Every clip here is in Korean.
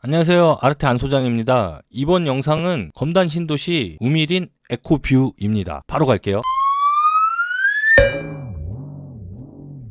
안녕하세요. 아르테 안 소장입니다. 이번 영상은 검단 신도시 우미린 에코뷰입니다. 바로 갈게요.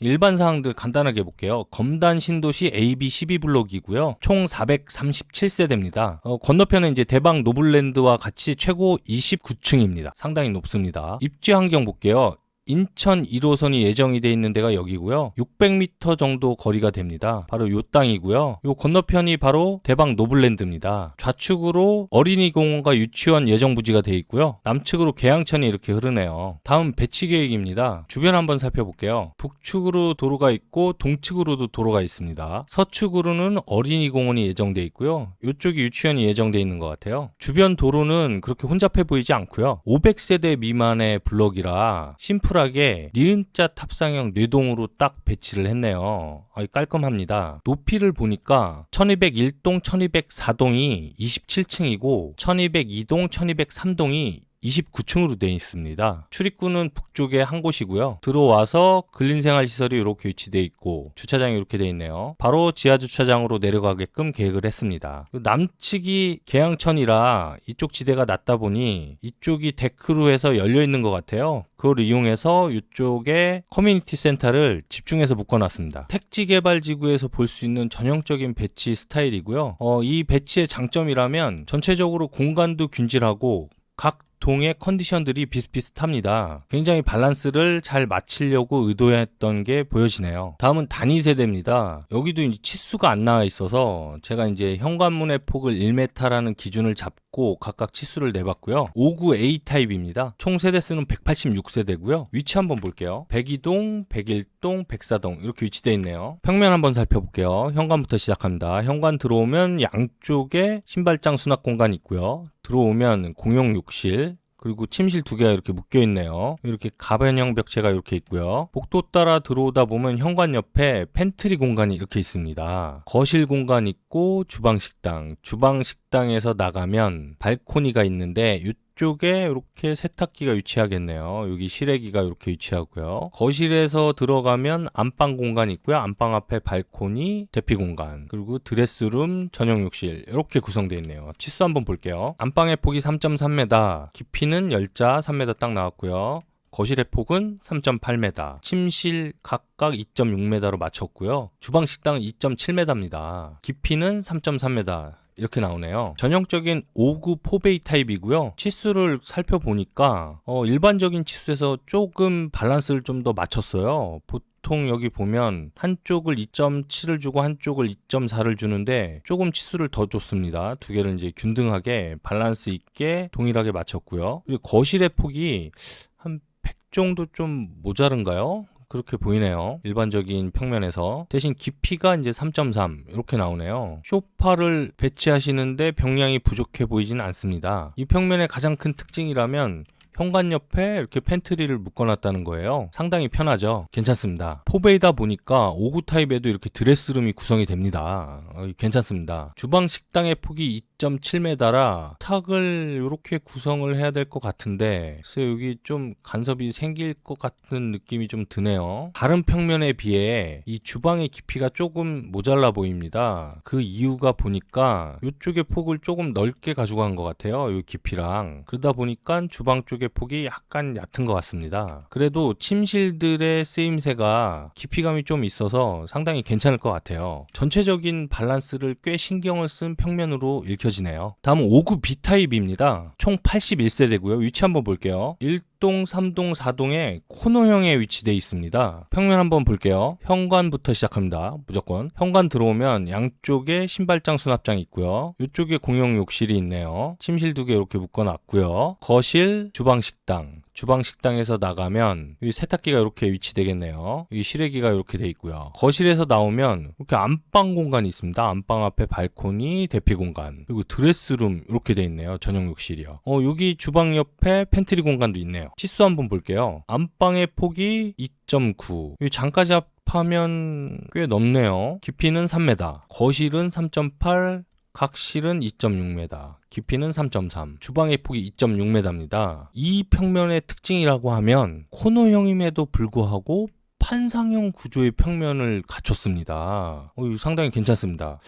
일반 사항들 간단하게 볼게요. 검단 신도시 AB12블록이고요. 총 437세대입니다. 건너편은 이제 대방 노블랜드와 같이 최고 29층입니다. 상당히 높습니다. 입지 환경 볼게요. 인천 1호선이 예정이 돼 있는 데가 여기고요. 600m 정도 거리가 됩니다. 바로 요 땅이고요. 요 건너편이 바로 대방 노블랜드입니다. 좌측으로 어린이공원과 유치원 예정 부지가 돼 있고요. 남측으로 계양천이 이렇게 흐르네요. 다음 배치 계획입니다. 주변 한번 살펴볼게요. 북측으로 도로가 있고 동측으로도 도로가 있습니다. 서측으로는 어린이공원이 예정돼 있고요. 이쪽이 유치원이 예정돼 있는 것 같아요. 주변 도로는 그렇게 혼잡해 보이지 않고요. 500세대 미만의 블럭이라 심플하게 니은자 탑상형 뇌동으로 딱 배치를 했네요. 깔끔합니다. 높이를 보니까 1201동, 1204동이 27층이고 1202동, 1203동이 29층으로 되어 있습니다. 출입구는 북쪽에 한 곳이고요. 들어와서 근린생활시설이 이렇게 위치되어 있고 주차장이 이렇게 되어 있네요. 바로 지하주차장으로 내려가게끔 계획을 했습니다. 남측이 계양천이라 이쪽 지대가 낮다 보니 이쪽이 데크로 해서 열려 있는 것 같아요. 그걸 이용해서 이쪽에 커뮤니티 센터를 집중해서 묶어놨습니다. 택지개발지구에서 볼 수 있는 전형적인 배치 스타일이고요. 이 배치의 장점이라면 전체적으로 공간도 균질하고 각 동의 컨디션들이 비슷비슷합니다. 굉장히 밸런스를 잘 맞추려고 의도했던 게 보여지네요. 다음은 단위 세대입니다. 여기도 이제 치수가 안 나와 있어서 제가 이제 현관문의 폭을 1m라는 기준을 잡고 각각 치수를 내봤고요. 59A 타입입니다. 총 세대수는 186세대고요. 위치 한번 볼게요. 102동, 101동, 104동 이렇게 위치되어 있네요. 평면 한번 살펴볼게요. 현관부터 시작합니다. 현관 들어오면 양쪽에 신발장 수납 공간이 있고요. 들어오면 공용 욕실 그리고 침실 두 개가 이렇게 묶여 있네요. 이렇게 가변형 벽체가 이렇게 있고요. 복도 따라 들어오다 보면 현관 옆에 팬트리 공간이 이렇게 있습니다. 거실 공간 있고 주방 식당. 주방 식당에서 나가면 발코니가 있는데 이쪽에 이렇게 세탁기가 위치하겠네요. 여기 실외기가 이렇게 위치하고요. 거실에서 들어가면 안방 공간이 있고요. 안방 앞에 발코니, 대피 공간, 그리고 드레스룸, 전용 욕실 이렇게 구성되어 있네요. 치수 한번 볼게요. 안방의 폭이 3.3m, 깊이는 열자 3m 딱 나왔고요. 거실의 폭은 3.8m, 침실 각각 2.6m로 맞췄고요. 주방 식당은 2.7m입니다. 깊이는 3.3m. 이렇게 나오네요. 전형적인 5구 포베이 타입이고요. 치수를 살펴보니까 일반적인 치수에서 조금 밸런스를 좀 더 맞췄어요. 보통 여기 보면 한쪽을 2.7을 주고 한쪽을 2.4를 주는데 조금 치수를 더 줬습니다. 두 개를 이제 균등하게 밸런스 있게 동일하게 맞췄고요. 그리고 거실의 폭이 한 100 정도 좀 모자른가요? 그렇게 보이네요. 일반적인 평면에서. 대신 깊이가 이제 3.3 이렇게 나오네요. 소파를 배치하시는데 병량이 부족해 보이진 않습니다. 이 평면의 가장 큰 특징이라면 현관 옆에 이렇게 팬트리를 묶어놨다는 거예요. 상당히 편하죠. 괜찮습니다. 포베이다 보니까 5구 타입에도 이렇게 드레스룸이 구성이 됩니다. 괜찮습니다. 주방 식당의 폭이 2.7m라 탁을 이렇게 구성을 해야 될 것 같은데 그래서 여기 좀 간섭이 생길 것 같은 느낌이 좀 드네요. 다른 평면에 비해 이 주방의 깊이가 조금 모자라 보입니다. 그 이유가 보니까 이쪽의 폭을 조금 넓게 가져간 것 같아요. 이 깊이랑. 그러다 보니까 주방 쪽의 폭이 약간 얕은 것 같습니다. 그래도 침실들의 쓰임새가 깊이감이 좀 있어서 상당히 괜찮을 것 같아요. 전체적인 밸런스를 꽤 신경을 쓴 평면으로 읽혀지네요. 다음은 5구 B타입입니다. 총 81세대고요. 위치 한번 볼게요. 1동, 3동, 4동에 코너형에 위치되어 있습니다. 평면 한번 볼게요. 현관부터 시작합니다. 무조건. 현관 들어오면 양쪽에 신발장 수납장이 있고요. 이쪽에 공용 욕실이 있네요. 침실 두 개 이렇게 묶어놨고요. 거실, 주방 식당. 주방 식당에서 나가면 여기 세탁기가 이렇게 위치되겠네요. 여기 실외기가 이렇게 돼 있고요. 거실에서 나오면 이렇게 안방 공간이 있습니다. 안방 앞에 발코니, 대피 공간, 그리고 드레스룸 이렇게 돼 있네요. 전용 욕실이요. 여기 주방 옆에 팬트리 공간도 있네요. 치수 한번 볼게요. 안방의 폭이 2.9. 여기 장까지 합하면 꽤 넓네요. 깊이는 3m. 거실은 3.8. 각실은 2.6m, 깊이는 3.3, 주방의 폭이 2.6m입니다. 이 평면의 특징이라고 하면 코너형임에도 불구하고 판상형 구조의 평면을 갖췄습니다. 상당히 괜찮습니다.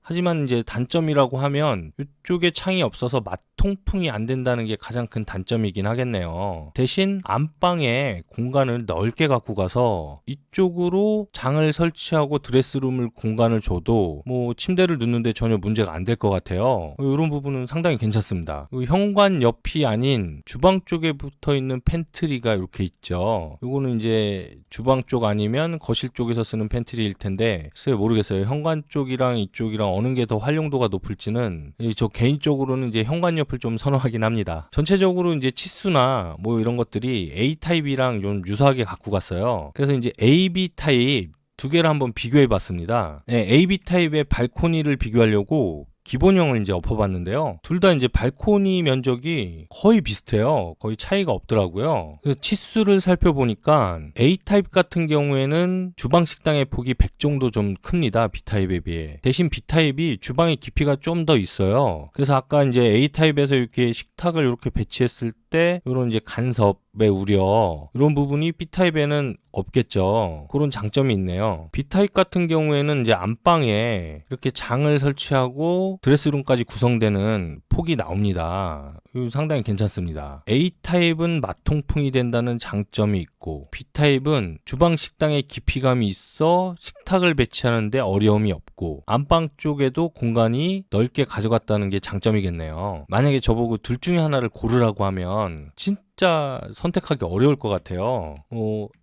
하지만 이제 단점이라고 하면 이쪽에 창이 없어서 통풍이 안 된다는 게 가장 큰 단점이긴 하겠네요. 대신 안방에 공간을 넓게 갖고 가서 이쪽으로 장을 설치하고 드레스룸을 공간을 줘도 뭐 침대를 놓는데 전혀 문제가 안 될 것 같아요. 이런 부분은 상당히 괜찮습니다. 현관 옆이 아닌 주방 쪽에 붙어 있는 팬트리가 이렇게 있죠. 이거는 이제 주방 쪽 아니면 거실 쪽에서 쓰는 팬트리일 텐데 글쎄요, 모르겠어요. 현관 쪽이랑 이쪽이랑 어느 게 더 활용도가 높을지는 저 개인적으로는 이제 현관 옆을 좀 선호하긴 합니다. 전체적으로 이제 치수나 뭐 이런 것들이 A 타입이랑 좀 유사하게 갖고 갔어요. 그래서 이제 AB 타입 두 개를 한번 비교해 봤습니다. 네, AB 타입의 발코니를 비교하려고 기본형을 이제 엎어봤는데요. 둘 다 이제 발코니 면적이 거의 비슷해요. 거의 차이가 없더라고요. 그래서 치수를 살펴보니까 A타입 같은 경우에는 주방 식당의 폭이 100 정도 좀 큽니다. B타입에 비해. 대신 B타입이 주방의 깊이가 좀 더 있어요. 그래서 아까 이제 A타입에서 이렇게 식탁을 이렇게 배치했을 때 이런 이제 간섭의 우려 이런 부분이 B타입에는 없겠죠. 그런 장점이 있네요. B타입 같은 경우에는 이제 안방에 이렇게 장을 설치하고 드레스룸까지 구성되는 폭이 나옵니다. 이거 상당히 괜찮습니다. A타입은 마통풍이 된다는 장점이 있고 B타입은 주방 식당에 깊이감이 있어 식탁을 배치하는데 어려움이 없고 안방 쪽에도 공간이 넓게 가져갔다는 게 장점이겠네요. 만약에 저보고 둘 중에 하나를 고르라고 하면 진짜 선택하기 어려울 것 같아요.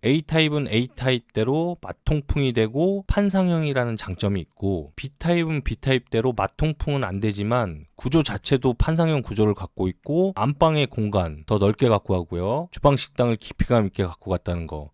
A타입은 A타입대로 마통풍이 되고 판상형이라는 장점이 있고 B타입은 B타입대로 마통풍은 안 되지만 구조 자체도 판상형 구조를 갖고 있고 안방의 공간 더 넓게 갖고 가고요. 주방 식당을 깊이감 있게 갖고 갔다는 거.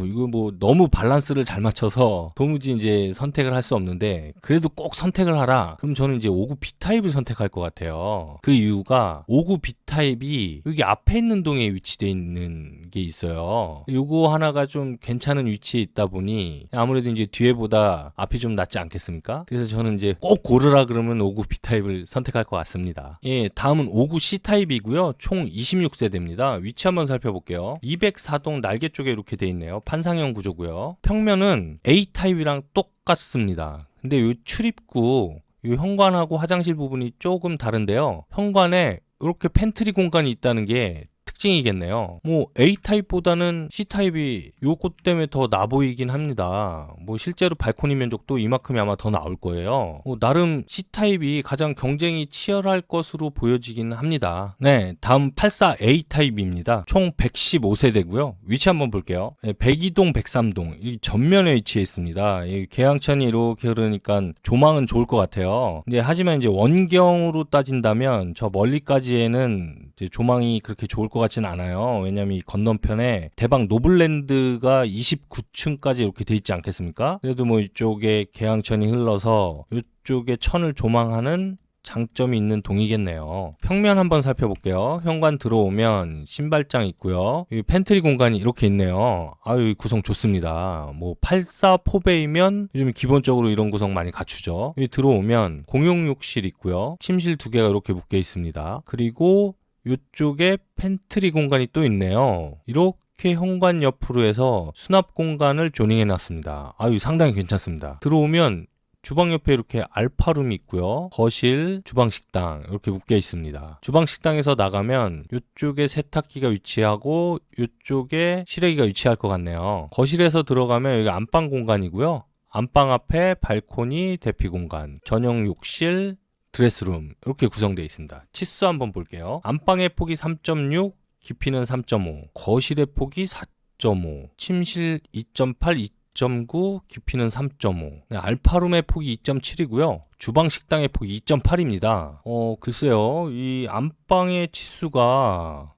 이거 뭐 너무 밸런스를 잘 맞춰서 도무지 이제 선택을 할 수 없는데 그래도 꼭 선택을 하라. 그럼 저는 이제 59 B타입을 선택할 것 같아요. 그 이유가 59 B타입이 여기 앞에 있는 동에 위치되어 있는 게 있어요. 요거 하나가 좀 괜찮은 위치에 있다 보니 아무래도 이제 뒤에보다 앞이 좀 낫지 않겠습니까? 그래서 저는 이제 꼭 고르라 그러면 59 B타입을 선택할 것 같습니다. 예, 다음은 59 C타입이고요. 총 26세대입니다. 위치 한번 살펴볼게요. 204동 날개 쪽에 이렇게 돼 있네요. 판상형 구조고요. 평면은 A타입이랑 똑같습니다. 근데 이 출입구, 이 현관하고 화장실 부분이 조금 다른데요. 현관에 이렇게 팬트리 공간이 있다는 게 특징이겠네요. 뭐 A타입보다는 C타입이 요것 때문에 더 나 보이긴 합니다. 뭐 실제로 발코니 면적도 이만큼이 아마 더 나올 거예요. 나름 C타입이 가장 경쟁이 치열할 것으로 보여지긴 합니다. 네, 다음 84A타입입니다. 총 115세대고요. 위치 한번 볼게요. 네, 102동 103동 이 전면에 위치해 있습니다. 이 계양천이 이렇게 흐르니까 조망은 좋을 것 같아요. 근데 하지만 이제 원경으로 따진다면 저 멀리까지에는 이제 조망이 그렇게 좋을 것 같진 않아요. 왜냐면 이 건너편에 대박 노블랜드가 29층까지 이렇게 돼 있지 않겠습니까? 그래도 뭐 이쪽에 계양천이 흘러서 이쪽에 천을 조망하는 장점이 있는 동이겠네요. 평면 한번 살펴볼게요. 현관 들어오면 신발장 있고요. 이 팬트리 공간이 이렇게 있네요. 이 구성 좋습니다. 뭐 84포베이면 요즘 기본적으로 이런 구성 많이 갖추죠. 여기 들어오면 공용 욕실 있고요. 침실 두 개가 이렇게 묶여 있습니다. 그리고 이쪽에 팬트리 공간이 또 있네요. 이렇게 현관 옆으로 해서 수납 공간을 조닝해 놨습니다. 상당히 괜찮습니다. 들어오면 주방 옆에 이렇게 알파룸이 있고요. 거실, 주방 식당 이렇게 묶여 있습니다. 주방 식당에서 나가면 이쪽에 세탁기가 위치하고 이쪽에 실외기가 위치할 것 같네요. 거실에서 들어가면 여기 안방 공간이고요. 안방 앞에 발코니, 대피 공간, 전용 욕실, 드레스룸 이렇게 구성되어 있습니다. 치수 한번 볼게요. 안방의 폭이 3.6, 깊이는 3.5, 거실의 폭이 4.5, 침실 2.8, 2.9, 깊이는 3.5. 네, 알파룸의 폭이 2.7이고요. 주방 식당의 폭이 2.8입니다. 글쎄요. 이 안방의 치수가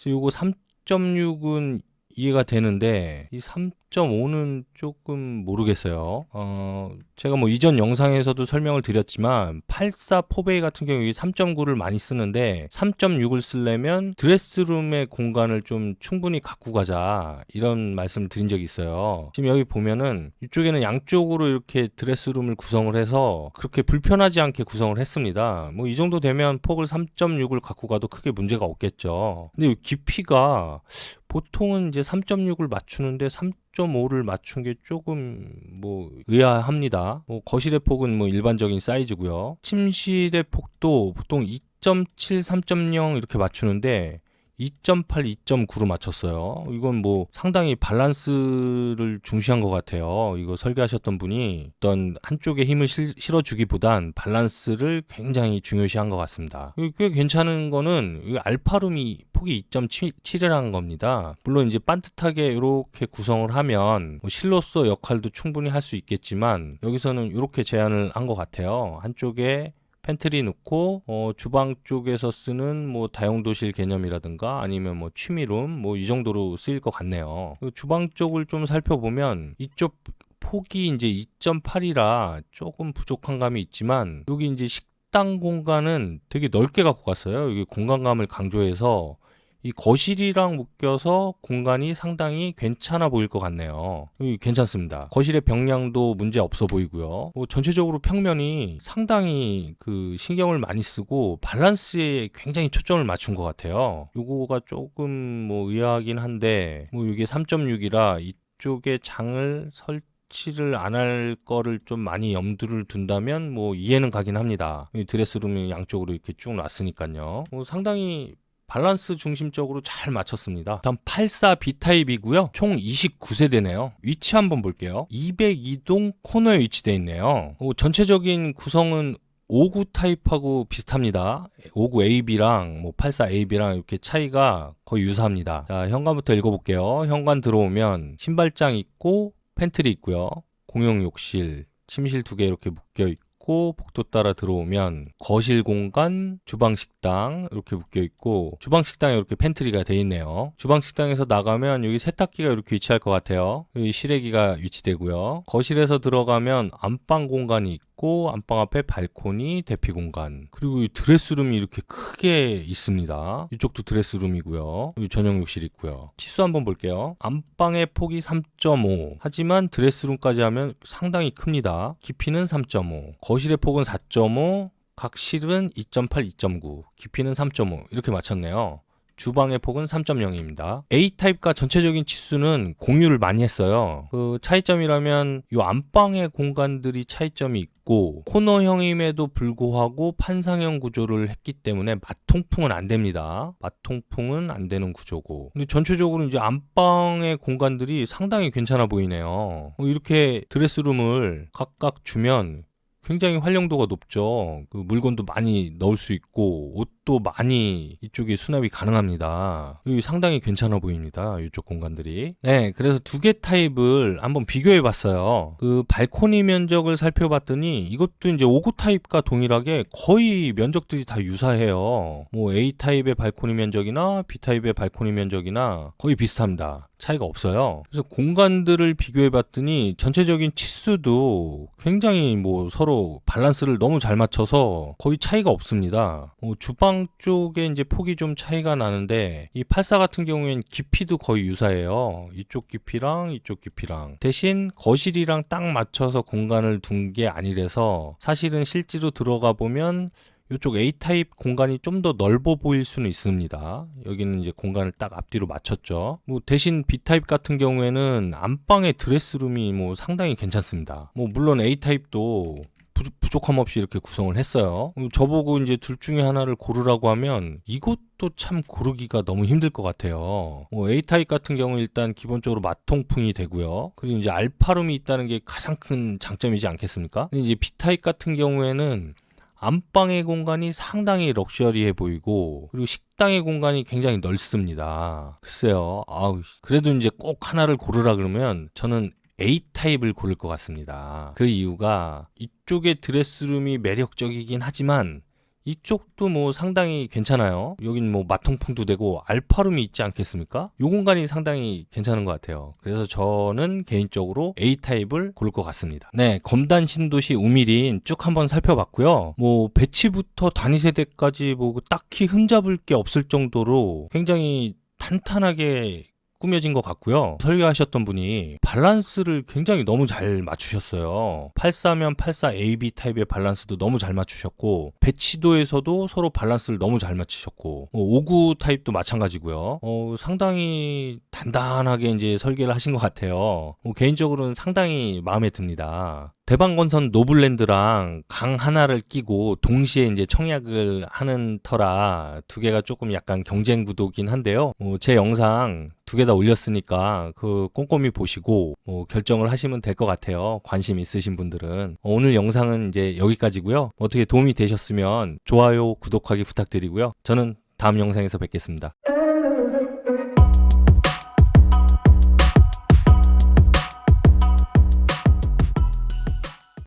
요거 3.6은 이해가 되는데 이 3.5는 조금 모르겠어요. 제가 뭐 이전 영상에서도 설명을 드렸지만 84포베이 같은 경우에 3.9를 많이 쓰는데 3.6을 쓰려면 드레스룸의 공간을 좀 충분히 갖고 가자 이런 말씀을 드린 적이 있어요. 지금 여기 보면은 이쪽에는 양쪽으로 이렇게 드레스룸을 구성을 해서 그렇게 불편하지 않게 구성을 했습니다. 뭐 이 정도 되면 폭을 3.6을 갖고 가도 크게 문제가 없겠죠. 근데 이 깊이가 보통은 이제 3.6을 맞추는데 3.5를 맞춘 게 조금 뭐 의아합니다. 뭐 거실의 폭은 뭐 일반적인 사이즈고요. 침실의 폭도 보통 2.7, 3.0 이렇게 맞추는데 2.8, 2.9로 맞췄어요. 이건 뭐 상당히 밸런스를 중시한 것 같아요. 이거 설계하셨던 분이 어떤 한쪽에 힘을 실어주기보단 밸런스를 굉장히 중요시한 것 같습니다. 꽤 괜찮은 거는 이 알파룸이 폭이 2.7이라는 겁니다. 물론 이제 반듯하게 이렇게 구성을 하면 뭐 실로서 역할도 충분히 할 수 있겠지만 여기서는 이렇게 제안을 한 것 같아요. 한쪽에 팬트리 넣고 주방 쪽에서 쓰는 뭐 다용도실 개념이라든가 아니면 뭐 취미룸 뭐 이 정도로 쓰일 것 같네요. 주방 쪽을 좀 살펴보면 이쪽 폭이 이제 2.8이라 조금 부족한 감이 있지만 여기 이제 식당 공간은 되게 넓게 갖고 갔어요. 여기 공간감을 강조해서 이 거실이랑 묶여서 공간이 상당히 괜찮아 보일 것 같네요. 괜찮습니다. 거실의 병량도 문제 없어 보이고요. 전체적으로 평면이 상당히 그 신경을 많이 쓰고 밸런스에 굉장히 초점을 맞춘 것 같아요. 요거가 조금 뭐 의아하긴 한데 뭐 이게 3.6이라 이쪽에 장을 설치를 안 할 거를 좀 많이 염두를 둔다면 뭐 이해는 가긴 합니다. 드레스룸이 양쪽으로 이렇게 쭉 놨으니까요. 상당히 밸런스 중심적으로 잘 맞췄습니다. 다음 84 B타입이고요. 총 29세대네요. 위치 한번 볼게요. 202동 코너에 위치되어 있네요. 전체적인 구성은 59 타입하고 비슷합니다. 59 AB랑 뭐 84 AB랑 이렇게 차이가 거의 유사합니다. 자, 현관부터 읽어볼게요. 현관 들어오면 신발장 있고 팬트리 있고요. 공용 욕실, 침실 2개 이렇게 묶여 있고 복도 따라 들어오면 거실 공간, 주방 식당 이렇게 묶여 있고 주방 식당에 이렇게 팬트리가 돼 있네요. 주방 식당에서 나가면 여기 세탁기가 이렇게 위치할 것 같아요. 여기 실외기가 위치되고요. 거실에서 들어가면 안방 공간이 있고 안방 앞에 발코니, 대피 공간 그리고 이 드레스룸이 이렇게 크게 있습니다. 이쪽도 드레스룸이고요. 여기 전용 욕실 있고요. 치수 한번 볼게요. 안방의 폭이 3.5 하지만 드레스룸까지 하면 상당히 큽니다. 깊이는 3.5 거실의 폭은 4.5 각 실은 2.8, 2.9 깊이는 3.5 이렇게 맞췄네요. 주방의 폭은 3.0입니다. A타입과 전체적인 치수는 공유를 많이 했어요. 그 차이점이라면 이 안방의 공간들이 차이점이 있고 코너형임에도 불구하고 판상형 구조를 했기 때문에 마통풍은 안 됩니다. 마통풍은 안 되는 구조고 근데 전체적으로 이제 안방의 공간들이 상당히 괜찮아 보이네요. 이렇게 드레스룸을 각각 주면 굉장히 활용도가 높죠. 그 물건도 많이 넣을 수 있고 옷도 많이 이쪽에 수납이 가능합니다. 여기 상당히 괜찮아 보입니다. 이쪽 공간들이. 네, 그래서 두 개 타입을 한번 비교해 봤어요. 그 발코니 면적을 살펴봤더니 이것도 이제 59 타입과 동일하게 거의 면적들이 다 유사해요. 뭐 A 타입의 발코니 면적이나 B 타입의 발코니 면적이나 거의 비슷합니다. 차이가 없어요. 그래서 공간들을 비교해 봤더니 전체적인 치수도 굉장히 뭐 서로 밸런스를 너무 잘 맞춰서 거의 차이가 없습니다. 주방 쪽에 이제 폭이 좀 차이가 나는데 이 84 같은 경우에는 깊이도 거의 유사해요. 이쪽 깊이랑 이쪽 깊이랑 대신 거실이랑 딱 맞춰서 공간을 둔 게 아니라서 사실은 실제로 들어가 보면 이쪽 A타입 공간이 좀 더 넓어 보일 수는 있습니다. 여기는 이제 공간을 딱 앞뒤로 맞췄죠. 뭐 대신 B타입 같은 경우에는 안방의 드레스룸이 뭐 상당히 괜찮습니다. 뭐 물론 A타입도 부족함 없이 이렇게 구성을 했어요. 저보고 이제 둘 중에 하나를 고르라고 하면 이것도 참 고르기가 너무 힘들 것 같아요. 뭐 A타입 같은 경우 일단 기본적으로 마통풍이 되고요. 그리고 이제 알파룸이 있다는 게 가장 큰 장점이지 않겠습니까? 이제 B타입 같은 경우에는 안방의 공간이 상당히 럭셔리해 보이고 그리고 식당의 공간이 굉장히 넓습니다. 글쎄요. 그래도 이제 꼭 하나를 고르라 그러면 저는 A타입을 고를 것 같습니다. 그 이유가 이쪽의 드레스룸이 매력적이긴 하지만 이쪽도 뭐 상당히 괜찮아요. 여긴 뭐 마통풍도 되고 알파룸이 있지 않겠습니까? 이 공간이 상당히 괜찮은 것 같아요. 그래서 저는 개인적으로 A타입을 고를 것 같습니다. 네, 검단 신도시 우미린 쭉 한번 살펴봤고요. 뭐 배치부터 단위 세대까지 뭐 딱히 흠잡을 게 없을 정도로 굉장히 탄탄하게 꾸며진 것 같고요. 설계하셨던 분이 밸런스를 굉장히 너무 잘 맞추셨어요. 84면 84 AB 타입의 밸런스도 너무 잘 맞추셨고, 배치도에서도 서로 밸런스를 너무 잘 맞추셨고, 59 타입도 마찬가지고요. 상당히 단단하게 이제 설계를 하신 것 같아요. 개인적으로는 상당히 마음에 듭니다. 대방건선 노블랜드랑 강 하나를 끼고 동시에 이제 청약을 하는 터라 두 개가 조금 약간 경쟁 구도긴 한데요. 제 영상 두 개 다 올렸으니까 그 꼼꼼히 보시고 결정을 하시면 될 것 같아요. 관심 있으신 분들은. 오늘 영상은 이제 여기까지고요. 어떻게 도움이 되셨으면 좋아요, 구독하기 부탁드리고요. 저는 다음 영상에서 뵙겠습니다.